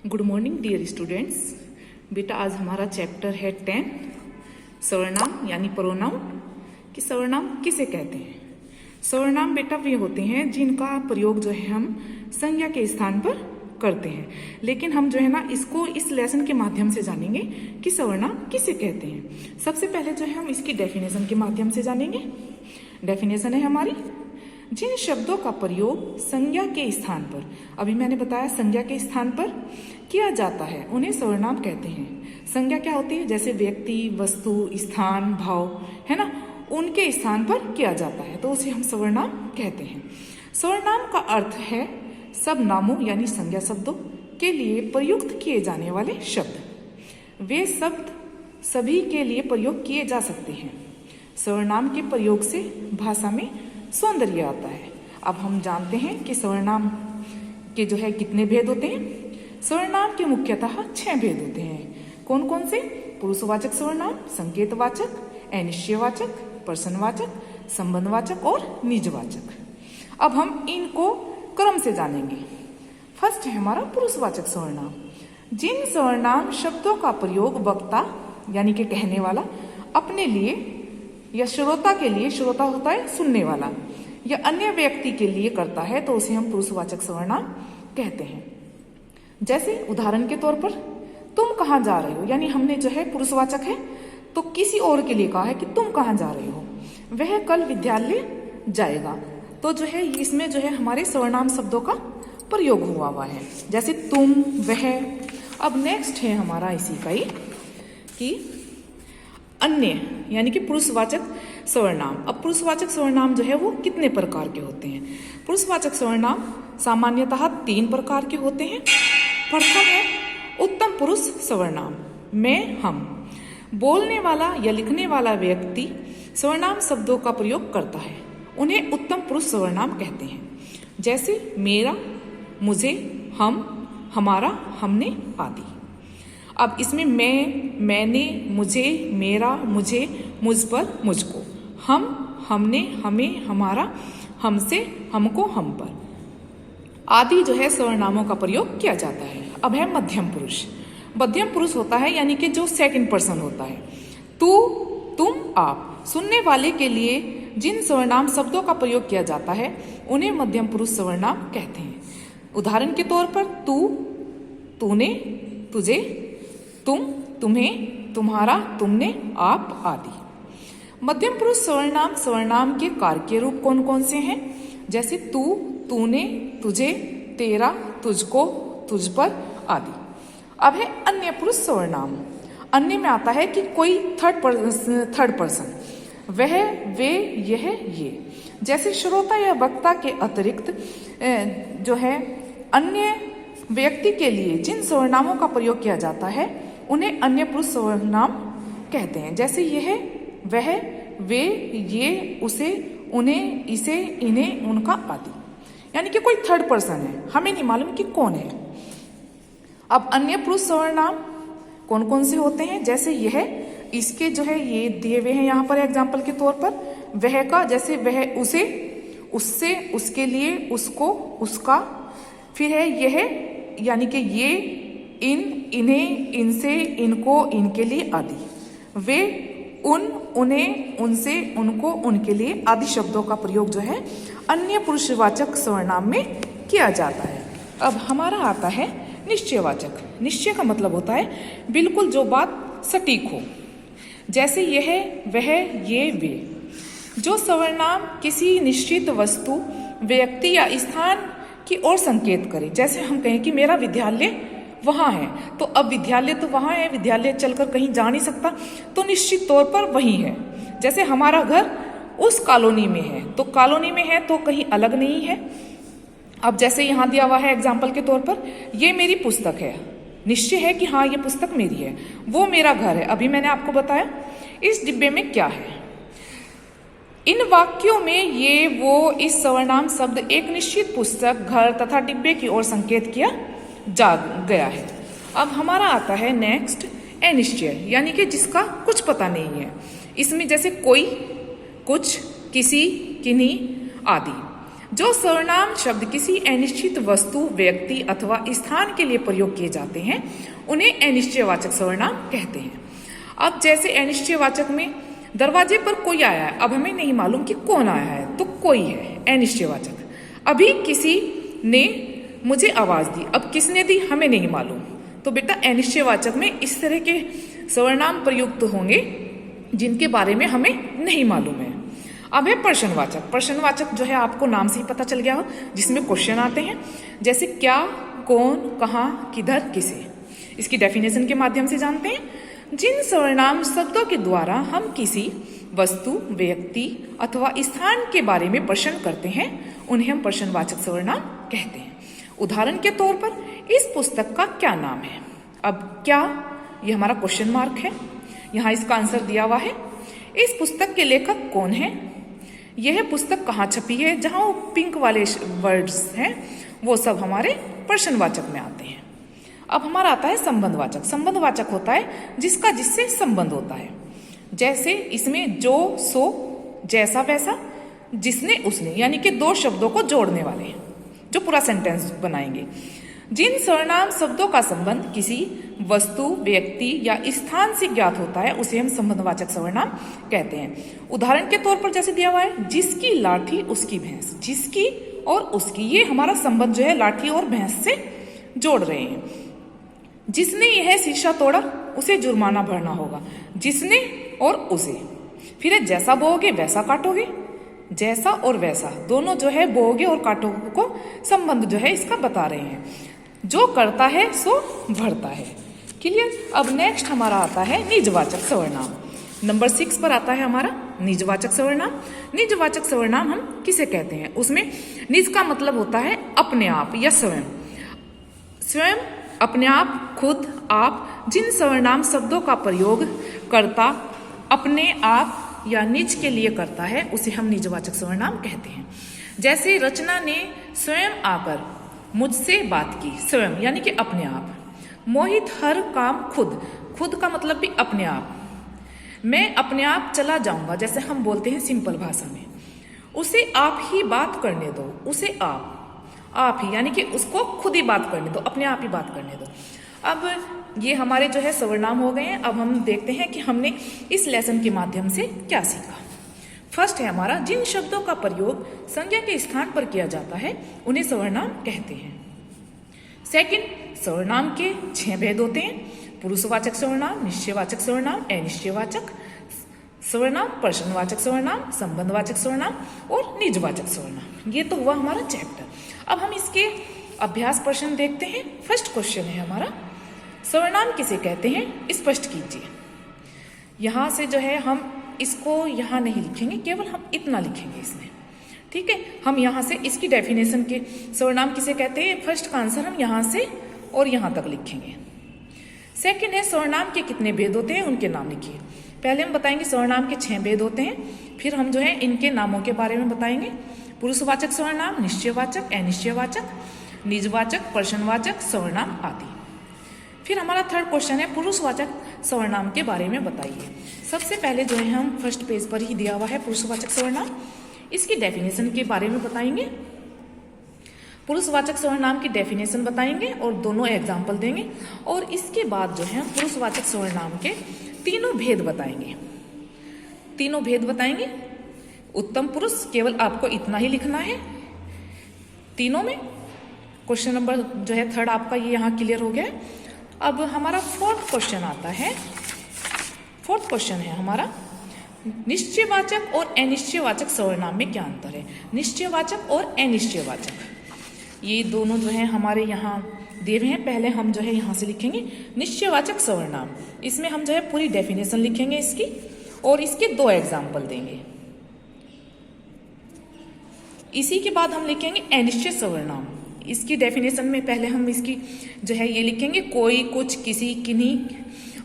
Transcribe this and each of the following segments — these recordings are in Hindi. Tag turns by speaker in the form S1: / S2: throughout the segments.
S1: Good morning dear students. बेटा आज हमारा चैप्टर है 10 सर्वनाम यानी प्रोनाउन कि सर्वनाम किसे कहते हैं। सर्वनाम बेटा वे होते हैं जिनका प्रयोग जो है हम संज्ञा के स्थान पर करते हैं, लेकिन हम जो है ना इसको इस लेसन के माध्यम से जानेंगे कि सर्वनाम किसे कहते हैं। सबसे पहले जो है हम इसकी डेफिनेशन के माध्यम से जानेंगे। डेफिनेशन है हमारी, जिन शब्दों का प्रयोग संज्ञा के स्थान पर, अभी मैंने बताया संज्ञा के स्थान पर किया जाता है उन्हें सर्वनाम कहते हैं। संज्ञा क्या होती है? जैसे व्यक्ति, वस्तु, स्थान, भाव है ना, उनके स्थान पर किया जाता है तो उसे हम सर्वनाम कहते हैं। सर्वनाम का अर्थ है सब नामों यानी संज्ञा शब्दों के लिए प्रयुक्त किए जाने वाले शब्द। वे शब्द सभी के लिए प्रयोग किए जा सकते हैं। सर्वनाम के प्रयोग से भाषा में सौंदर्य आता है। अब हम जानते हैं कि सर्वनाम के जो है कितने भेद होते हैं। सर्वनाम के मुख्यतः 6 भेद होते हैं। कौन कौन से? पुरुषवाचक सर्वनाम, संकेतवाचक, अनिश्चयवाचक, प्रश्नवाचक, संबंधवाचक और निजवाचक। अब हम इनको क्रम से जानेंगे। फर्स्ट है हमारा पुरुषवाचक सर्वनाम। जिन सर्वनाम शब्दों का प्रयोग वक्ता यानी कि कहने वाला अपने लिए या श्रोता के लिए, श्रोता होता है सुनने वाला, या अन्य व्यक्ति के लिए करता है तो उसे हम पुरुषवाचक सर्वनाम कहते हैं। जैसे उदाहरण के तौर पर तुम कहाँ जा रहे हो, यानी हमने जो है पुरुषवाचक है तो किसी और के लिए कहा है कि तुम कहाँ जा रहे हो, वह कल विद्यालय जाएगा, तो जो है इसमें जो है हमारे सर्वनाम शब्दों का प्रयोग हुआ है, जैसे तुम, वह। अब नेक्स्ट है हमारा इसी का ही कि अन्य यानी कि पुरुषवाचक सर्वनाम। अब पुरुषवाचक सर्वनाम जो है वो कितने प्रकार के होते हैं? पुरुषवाचक सर्वनाम सामान्यतः 3 प्रकार के होते हैं। प्रथम है उत्तम पुरुष सर्वनाम, मैं, हम। बोलने वाला या लिखने वाला व्यक्ति सर्वनाम शब्दों का प्रयोग करता है, उन्हें उत्तम पुरुष सर्वनाम कहते हैं। जैसे मेरा, मुझे, हम, हमारा, हमने आदि। अब इसमें मैं, मैंने, मुझे, मेरा, मुझे, मुझ पर, मुझको, हम, हमने, हमें, हमारा, हमसे, हमको, हम पर आदि जो है सर्वनामों का प्रयोग किया जाता है। अब है मध्यम पुरुष। मध्यम पुरुष होता है यानी कि जो सेकंड पर्सन होता है। तू, तुम, आप। सुनने वाले के लिए जिन सर्वनाम शब्दों का प्रयोग किया जाता है उन्हें मध्यम पुरुष सर्वनाम कहते हैं। उदाहरण के तौर पर तू, तूने, तुझे, तुम, तुम्हें, तुम्हारा, तुमने, आप आदि। मध्यम पुरुष सर्वनाम सर्वनाम के कारक रूप कौन कौन से हैं? जैसे तू, तूने, तुझे, तेरा, तुझको, तुझ पर आदि। अब है अन्य पुरुष सर्वनाम। अन्य में आता है कि कोई थर्ड पर्सन, वह, वे, यह, ये। जैसे श्रोता या वक्ता के अतिरिक्त जो है अन्य व्यक्ति के लिए जिन सर्वनामों का प्रयोग किया जाता है उन्हें अन्य पुरुष सर्वनाम कहते हैं। जैसे यह, वह, वे, ये, उसे, उन्हें, इसे, इन्हें, उनका आदि। यानी कि कोई थर्ड पर्सन है, हमें नहीं मालूम कि कौन है। अब अन्य पुरुष सर्वनाम कौन कौन से होते हैं? जैसे यह, इसके जो है ये दिए हुए हैं यहाँ पर एग्जाम्पल के तौर पर। वह का जैसे वह, उसे, उससे, उसके लिए, उसको, उसका। फिर है यह यानी कि ये, इन, इन्हें, इनसे, इनको, इनके लिए आदि। वे, उन, उन्हें, उनसे, उनको, उनके लिए आदि शब्दों का प्रयोग जो है अन्य पुरुषवाचक सर्वनाम में किया जाता है। अब हमारा आता है निश्चयवाचक। निश्चय का मतलब होता है बिल्कुल जो बात सटीक हो। जैसे यह, वह, ये, वे। जो सर्वनाम किसी निश्चित वस्तु, व्यक्ति या स्थान की ओर संकेत करे। जैसे हम कहें कि मेरा विद्यालय वहां है, तो अब विद्यालय तो वहां है, विद्यालय चलकर कहीं जा नहीं सकता, तो निश्चित तौर पर वही है। जैसे हमारा घर उस कॉलोनी में है, तो कॉलोनी में है तो कहीं अलग नहीं है। अब जैसे यहाँ दिया हुआ है एग्जाम्पल के तौर पर, ये मेरी पुस्तक है, निश्चय है कि हाँ ये पुस्तक मेरी है। वो मेरा घर है, अभी मैंने आपको बताया। इस डिब्बे में क्या है? इन वाक्यों में ये, वो, इस सर्वनाम शब्द एक निश्चित पुस्तक, घर तथा डिब्बे की ओर संकेत किया जा गया है। अब हमारा आता है नेक्स्ट अनिश्चय, यानी कि जिसका कुछ पता नहीं है। इसमें जैसे कोई, कुछ, किसी, किन्हीं आदि। जो सर्वनाम शब्द किसी अनिश्चित वस्तु, व्यक्ति अथवा स्थान के लिए प्रयोग किए जाते हैं उन्हें अनिश्चयवाचक सर्वनाम कहते हैं। अब जैसे अनिश्चयवाचक में दरवाजे पर कोई आया है, अब हमें नहीं मालूम कि कौन आया है, तो कोई है अनिश्चयवाचक। अभी किसी ने मुझे आवाज दी, अब किसने दी हमें नहीं मालूम, तो बेटा अनिश्चयवाचक में इस तरह के सर्वनाम प्रयुक्त होंगे जिनके बारे में हमें नहीं मालूम है। अब है प्रश्नवाचक। प्रश्नवाचक जो है आपको नाम से ही पता चल गया हो, जिसमें क्वेश्चन आते हैं, जैसे क्या, कौन, कहाँ, किधर, किसे। इसकी डेफिनेशन के माध्यम से जानते हैं। जिन सर्वनाम शब्दों के द्वारा हम किसी वस्तु, व्यक्ति अथवा स्थान के बारे में प्रश्न करते हैं उन्हें हम प्रश्नवाचक सर्वनाम कहते हैं। उदाहरण के तौर पर इस पुस्तक का क्या नाम है। अब क्या, ये हमारा क्वेश्चन मार्क है, यहाँ इसका आंसर दिया हुआ है। इस पुस्तक के लेखक कौन है, यह पुस्तक कहाँ छपी है, जहाँ वो पिंक वाले वर्ड्स हैं वो सब हमारे प्रश्नवाचक में आते हैं। अब हमारा आता है संबंधवाचक। संबंधवाचक होता है जिसका जिससे संबंध होता है, जैसे इसमें जो, सो, जैसा, वैसा, जिसने, उसने, यानी कि दो शब्दों को जोड़ने वाले जो पूरा सेंटेंस बनाएंगे। जिन सर्वनाम शब्दों का संबंध किसी वस्तु, व्यक्ति या स्थान से ज्ञात होता है उसे हम संबंधवाचक सर्वनाम कहते हैं। उदाहरण के तौर पर जैसे दिया हुआ है, जिसकी लाठी उसकी भैंस। जिसकी और उसकी, ये हमारा संबंध जो है लाठी और भैंस से जोड़ रहे हैं। जिसने यह शीशा तोड़ा उसे जुर्माना भरना होगा। जिसने और उसे। फिर है जैसा बोओगे वैसा काटोगे। जैसा और वैसा दोनों जो है बोओगे और काटोगे को संबंध जो है इसका बता रहे हैं। जो करता है सो भरता है। क्लियर। अब नेक्स्ट हमारा आता है निजवाचक सर्वनाम। नंबर 6 पर आता है हमारा निजवाचक सर्वनाम। निजवाचक सर्वनाम हम किसे कहते हैं, उसमें निज का मतलब होता है अपने आप या स्वयं। स्वयं, अपने आप, खुद, आप। जिन सर्वनाम शब्दों का प्रयोग कर्ता अपने आप या निज के लिए करता है उसे हम निजवाचक सर्वनाम कहते हैं। जैसे रचना ने स्वयं आकर मुझसे बात की। स्वयं यानी कि अपने आप। मोहित हर काम खुद। खुद का मतलब भी अपने आप। मैं अपने आप चला जाऊंगा, जैसे हम बोलते हैं सिंपल भाषा में। उसे आप ही बात करने दो। उसे आप ही यानी कि उसको खुद ही बात करने दो, अपने आप ही बात करने दो। अब ये हमारे जो है सर्वनाम हो गए हैं। अब हम देखते हैं कि हमने इस लेसन के माध्यम से क्या सीखा। फर्स्ट है हमारा, जिन शब्दों का प्रयोग संज्ञा के स्थान पर किया जाता है उन्हें सर्वनाम कहते हैं। सेकंड, सर्वनाम के 6 भेद होते हैं। पुरुषवाचक सर्वनाम, निश्चयवाचक सर्वनाम, अनिश्चयवाचक सर्वनाम, प्रश्नवाचक सर्वनाम, संबंधवाचक सर्वनाम और निजवाचक सर्वनाम। ये तो हुआ हमारा चैप्टर। अब हम इसके अभ्यास प्रश्न देखते हैं। फर्स्ट क्वेश्चन है हमारा, सर्वनाम किसे कहते हैं स्पष्ट कीजिए। यहाँ से जो है हम इसको यहाँ नहीं लिखेंगे, केवल हम इतना लिखेंगे इसमें। ठीक है, हम यहाँ से इसकी डेफिनेशन के सर्वनाम किसे कहते हैं फर्स्ट का आंसर हम यहाँ से और यहाँ तक लिखेंगे। सेकंड है, सर्वनाम के कितने भेद होते हैं उनके नाम लिखिए। पहले हम बताएंगे सर्वनाम के 6 भेद होते हैं, फिर हम जो है इनके नामों के बारे में बताएंगे। पुरुषवाचक सर्वनाम, निश्चयवाचक, अनिश्चयवाचक, निजवाचक, प्रश्नवाचक, सर्वनाम आदि। फिर हमारा थर्ड क्वेश्चन है, पुरुषवाचक सर्वनाम के बारे में बताइए। सबसे पहले जो है हम फर्स्ट पेज पर ही दिया हुआ है पुरुषवाचक सर्वनाम, इसकी डेफिनेशन के बारे में बताएंगे। पुरुषवाचक सर्वनाम की डेफिनेशन बताएंगे और दोनों एग्जाम्पल देंगे। और इसके बाद जो है पुरुषवाचक सर्वनाम के तीनों भेद बताएंगे। तीनों भेद बताएंगे। उत्तम पुरुष, केवल आपको इतना ही लिखना है तीनों में। क्वेश्चन नंबर जो है थर्ड आपका ये यहाँ क्लियर हो गया है। अब हमारा फोर्थ क्वेश्चन आता है। फोर्थ क्वेश्चन है हमारा, निश्चयवाचक और अनिश्चयवाचक सर्वनाम में क्या अंतर है। निश्चयवाचक और अनिश्चयवाचक, ये दोनों जो है हमारे यहाँ दिए हुए हैं। पहले हम जो है यहाँ से लिखेंगे निश्चयवाचक सर्वनाम। इसमें हम जो है पूरी डेफिनेशन लिखेंगे इसकी और इसके 2 एग्जाम्पल देंगे। इसी के बाद हम लिखेंगे अनिश्चय सर्वनाम। इसकी डेफिनेशन में पहले हम इसकी जो है ये लिखेंगे, कोई, कुछ, किसी, किन्हीं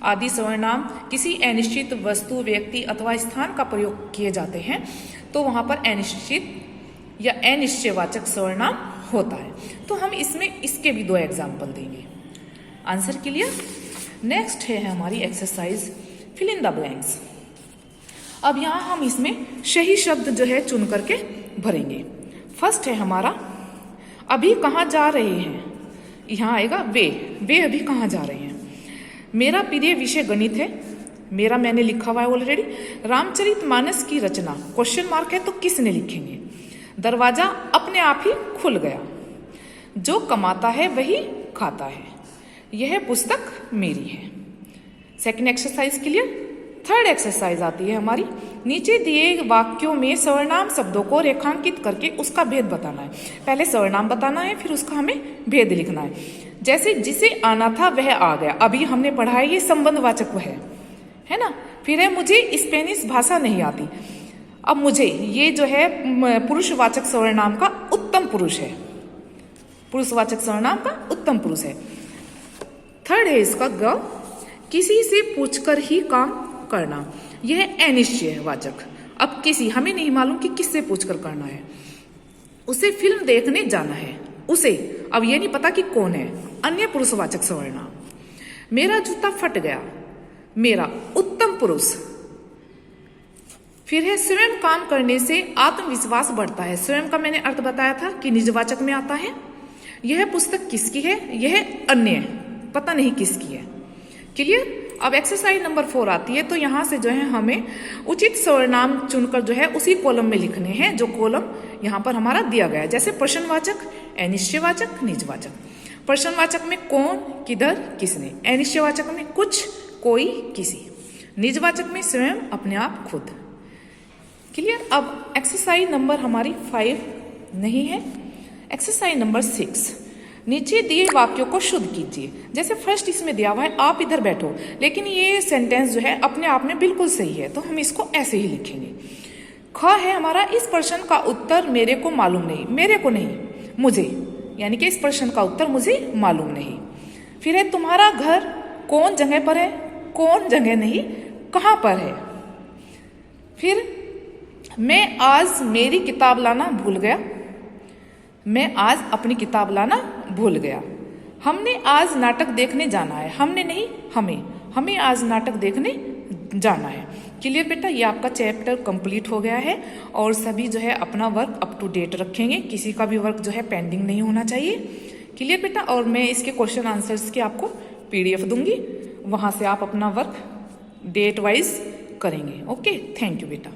S1: आदि सर्वनाम किसी अनिश्चित वस्तु, व्यक्ति अथवा स्थान का प्रयोग किए जाते हैं तो वहां पर अनिश्चित या अनिश्चयवाचक सर्वनाम होता है। तो हम इसमें इसके भी 2 एग्जाम्पल देंगे। Answer clear. नेक्स्ट है हमारी exercise fill in the blanks. अब यहाँ हम इसमें सही शब्द जो है चुन करके भरेंगे। फर्स्ट है हमारा अभी कहाँ जा रहे हैं, यहाँ आएगा वे अभी कहाँ जा रहे हैं। मेरा प्रिय विषय गणित है, मेरा मैंने लिखा हुआ है ऑलरेडी। रामचरितमानस की रचना, क्वेश्चन मार्क है तो किसने लिखेंगे। दरवाजा अपने आप ही खुल गया, जो कमाता है वही खाता है, यह पुस्तक मेरी है। Second exercise clear. Third exercise आती है हमारी, नीचे दिए वाक्यों में सर्वनाम शब्दों को रेखांकित करके उसका भेद बताना है। पहले सर्वनाम बताना है, फिर उसका हमें भेद लिखना है। जैसे जिसे आना था वह आ गया, अभी हमने पढ़ा है ये संबंधवाचक वह है ना। फिर है मुझे स्पेनिश भाषा नहीं आती, अब मुझे ये जो है पुरुषवाचक सर्वनाम का उत्तम पुरुष है, पुरुषवाचक सर्वनाम का उत्तम पुरुष है। थर्ड है इसका ग, किसी से पूछकर ही काम करना, यह अनिश्चय वाचक। अब किसी, हमें नहीं मालूम कि किससे पूछकर करना है। उसे फिल्म देखने जाना है, उसे, अब ये नहीं पता कि कौन है, अन्य पुरुषवाचक सर्वनाम। मेरा जूता फट गया, मेरा उत्तम पुरुष। फिर है स्वयं काम करने से आत्मविश्वास बढ़ता है, स्वयं का मैंने अर्थ बताया था कि निजवाचक में आता है। यह पुस्तक किसकी है, यह अन्य, पता नहीं किसकी है। क्लियर। अब एक्सरसाइज नंबर 4 आती है, तो यहाँ से जो है हमें उचित सर्वनाम चुनकर जो है उसी कॉलम में लिखने हैं जो कॉलम यहाँ पर हमारा दिया गया है। जैसे प्रश्नवाचक, अनिश्चयवाचक, निजवाचक। प्रश्नवाचक में कौन, किधर, किसने। अनिश्चयवाचक में कुछ, कोई, किसी। निजवाचक में स्वयं, अपने आप, खुद। क्लियर। अब एक्सरसाइज नंबर हमारी 5 नहीं है, एक्सरसाइज नंबर 6। नीचे दिए वाक्यों को शुद्ध कीजिए। जैसे फर्स्ट इसमें दिया हुआ है आप इधर बैठो, लेकिन ये सेंटेंस जो है अपने आप में बिल्कुल सही है, तो हम इसको ऐसे ही लिखेंगे। ख है हमारा, इस प्रश्न का उत्तर मेरे को मालूम नहीं, मेरे को नहीं, मुझे, यानी कि इस प्रश्न का उत्तर मुझे मालूम नहीं। फिर है तुम्हारा घर कौन जगह पर है, कौन जगह नहीं, कहाँ पर है। फिर मैं आज मेरी किताब लाना भूल गया, मैं आज अपनी किताब लाना भूल गया। हमने आज नाटक देखने जाना है, हमने नहीं, हमें आज नाटक देखने जाना है। क्लियर बेटा, ये आपका चैप्टर कंप्लीट हो गया है और सभी जो है अपना वर्क अप टू डेट रखेंगे, किसी का भी वर्क जो है पेंडिंग नहीं होना चाहिए। क्लियर बेटा। और मैं इसके क्वेश्चन आंसर्स की आपको PDF दूंगी, वहां से आप अपना वर्क डेट वाइज करेंगे। ओके, थैंक यू बेटा।